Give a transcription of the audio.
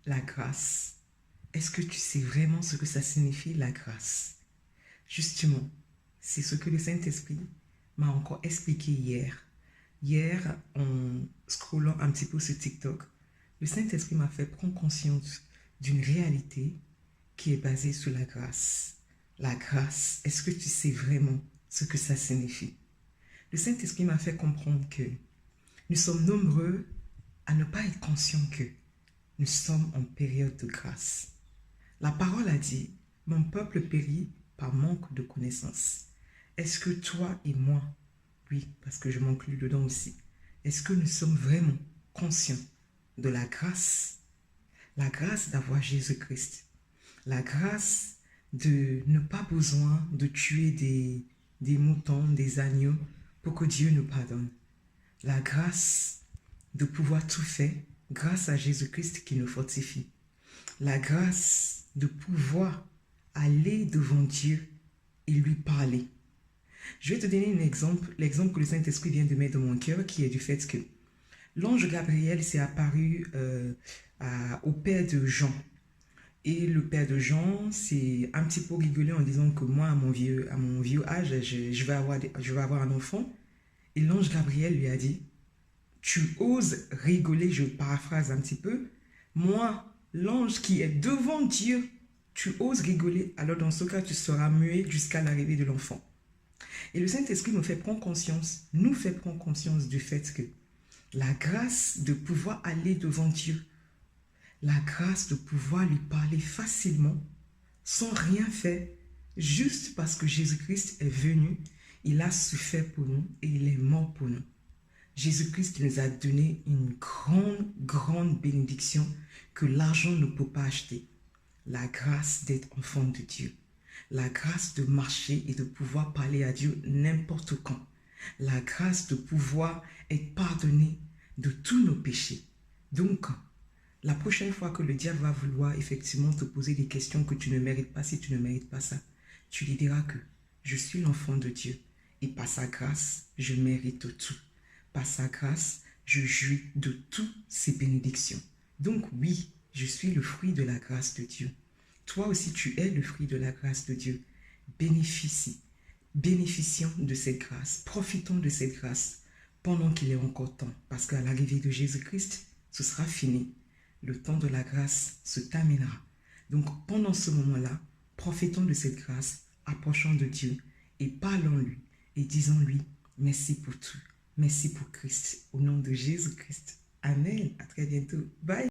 La grâce. Est-ce que tu sais vraiment ce que ça signifie, la grâce? Justement, c'est ce que le Saint-Esprit m'a encore expliqué hier. Hier, en scrollant un petit peu sur TikTok, le Saint-Esprit m'a fait prendre conscience d'une réalité qui est basée sur la grâce. La grâce, est-ce que tu sais vraiment ce que ça signifie? Le Saint-Esprit m'a fait comprendre que nous sommes nombreux à ne pas être conscients que nous sommes en période de grâce. La parole a dit, mon peuple périt par manque de connaissance. Est-ce que toi et moi, oui, parce que je m'inclus dedans aussi, est-ce que nous sommes vraiment conscients de la grâce d'avoir Jésus-Christ, la grâce de ne pas besoin de tuer des moutons, des agneaux pour que Dieu nous pardonne, la grâce de pouvoir tout faire grâce à Jésus-Christ qui nous fortifie, la grâce de pouvoir aller devant Dieu et lui parler. Je vais te donner un exemple, l'exemple que le Saint-Esprit vient de mettre dans mon cœur, qui est du fait que l'ange Gabriel s'est apparu au père de Jean. Et le père de Jean s'est un petit peu rigolé en disant que moi, à mon vieux âge, je vais avoir un enfant. Et l'ange Gabriel lui a dit, tu oses rigoler, je paraphrase un petit peu, moi, l'ange qui est devant Dieu, tu oses rigoler, alors dans ce cas, tu seras muet jusqu'à l'arrivée de l'enfant. Et le Saint-Esprit nous fait prendre conscience du fait que la grâce de pouvoir aller devant Dieu, la grâce de pouvoir lui parler facilement, sans rien faire, juste parce que Jésus-Christ est venu, il a souffert pour nous et il est mort pour nous. Jésus-Christ nous a donné une grande bénédiction que l'argent ne peut pas acheter. La grâce d'être enfant de Dieu. La grâce de marcher et de pouvoir parler à Dieu n'importe quand. La grâce de pouvoir être pardonné de tous nos péchés. Donc, la prochaine fois que le diable va vouloir effectivement te poser des questions que tu ne mérites pas, si tu ne mérites pas ça, tu lui diras que je suis l'enfant de Dieu et par sa grâce, je mérite tout. Par sa grâce, je jouis de toutes ses bénédictions. Donc oui, je suis le fruit de la grâce de Dieu. Toi aussi, tu es le fruit de la grâce de Dieu. Bénéficions de cette grâce. Profitons de cette grâce pendant qu'il est encore temps. Parce qu'à l'arrivée de Jésus-Christ, ce sera fini. Le temps de la grâce se terminera. Donc pendant ce moment-là, profitons de cette grâce, approchons de Dieu et parlons-lui et disons-lui merci pour tout. Merci pour Christ. Au nom de Jésus-Christ. Amen. À très bientôt. Bye.